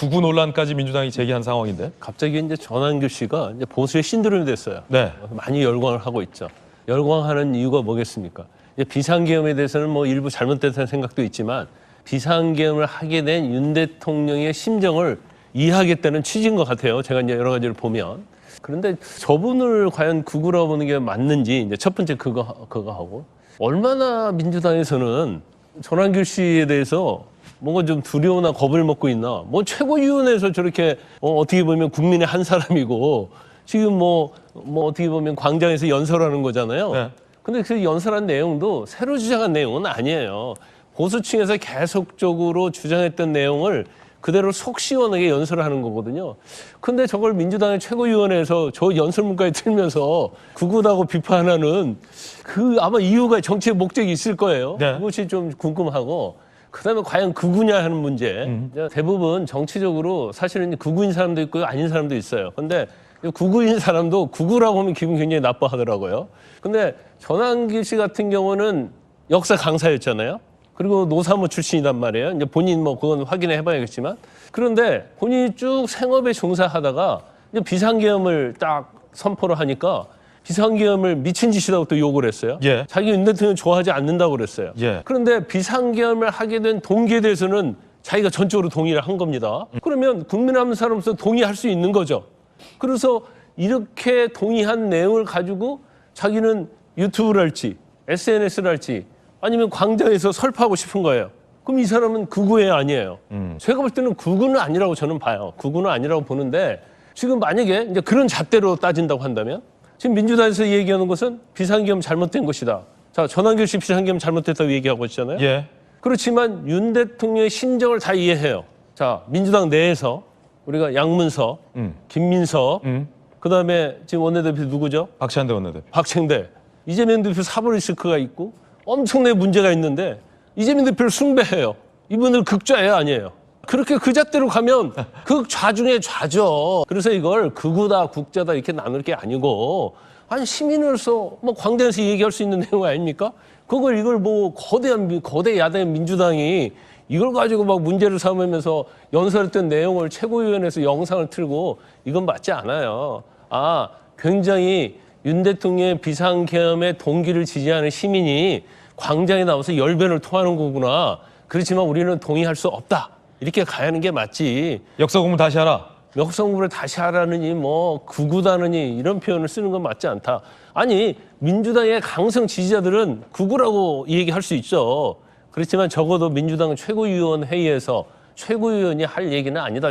구구 논란까지 민주당이 제기한 상황인데. 갑자기 이제 전환규 씨가 이제 보수의 신드롬이 됐어요. 네. 많이 열광을 하고 있죠. 열광하는 이유가 뭐겠습니까? 이제 비상계엄에 대해서는 뭐 일부 잘못됐다는 생각도 있지만 비상계엄을 하게 된 윤 대통령의 심정을 이해하겠다는 취지인 것 같아요. 제가 이제 여러 가지를 보면. 그런데 저분을 과연 구구라고 보는 게 맞는지 이제 첫 번째 그거 하고 얼마나 민주당에서는 전환규 씨에 대해서 뭔가 좀 두려워나 겁을 먹고 있나. 뭐 최고위원회에서 저렇게 어떻게 보면 국민의 한 사람이고 지금 뭐 어떻게 보면 광장에서 연설하는 거잖아요. 네. 근데 그 연설한 내용도 새로 주장한 내용은 아니에요. 보수층에서 계속적으로 주장했던 내용을 그대로 속 시원하게 연설을 하는 거거든요. 근데 저걸 민주당의 최고위원회에서 저 연설문까지 틀면서 구구다고 비판하는 그 아마 이유가 정치의 목적이 있을 거예요. 네. 그것이 좀 궁금하고 그다음에 과연 구구냐 하는 문제. 대부분 정치적으로 사실은 구구인 사람도 있고 아닌 사람도 있어요. 근데 구구인 사람도 구구라고 하면 기분 굉장히 나빠하더라고요. 근데 전환기 씨 같은 경우는 역사 강사였잖아요. 그리고 노사모 출신이란 말이에요. 이제 본인 뭐 그건 확인해 봐야겠지만. 그런데 본인이 쭉 생업에 종사하다가 이제 비상계엄을 딱 선포를 하니까 비상계엄을 미친 짓이라고 또 욕을 했어요. 예. 자기 윤 대통령 좋아하지 않는다고 그랬어요. 예. 그런데 비상계엄을 하게 된 동기에 대해서는 자기가 전적으로 동의를 한 겁니다. 그러면 국민의힘 사람으로서 동의할 수 있는 거죠. 그래서 이렇게 동의한 내용을 가지고 자기는 유튜브를 할지 SNS를 할지 아니면 광장에서 설파하고 싶은 거예요. 그럼 이 사람은 구구예요, 아니에요? 제가 볼 때는 구구는 아니라고 저는 봐요. 구구는 아니라고 보는데 지금 만약에 이제 그런 잣대로 따진다고 한다면 지금 민주당에서 얘기하는 것은 비상계엄 잘못된 것이다. 자, 전환규 씨 비상계엄 잘못됐다고 얘기하고 있잖아요. 예. 그렇지만 윤 대통령의 심정을 다 이해해요. 자, 민주당 내에서 우리가 양문석, 김민석, 그다음에 지금 원내대표 누구죠? 박찬대 원내대표. 박창대, 이재명 대표 사법 리스크가 있고 엄청나게 문제가 있는데 이재명 대표를 숭배해요. 이분을 극좌예요, 아니에요? 그렇게 그 잣대로 가면 극좌 중에 좌죠. 그래서 이걸 극우다, 국자다 이렇게 나눌 게 아니고 아니 시민으로서 뭐 광장에서 얘기할 수 있는 내용 아닙니까? 이걸 뭐 거대 야당 민주당이 이걸 가지고 막 문제를 삼으면서 연설했던 내용을 최고위원회에서 영상을 틀고 이건 맞지 않아요. 아, 굉장히 윤 대통령의 비상계엄의 동기를 지지하는 시민이 광장에 나와서 열변을 토하는 거구나. 그렇지만 우리는 동의할 수 없다. 이렇게 가야 하는 게 맞지. 역사 공부 다시 하라. 역사 공부를 다시 하라느니 뭐 구구다느니 이런 표현을 쓰는 건 맞지 않다. 아니 민주당의 강성 지지자들은 구구라고 얘기할 수 있죠. 그렇지만 적어도 민주당 최고위원 회의에서 최고위원이 할 얘기는 아니다.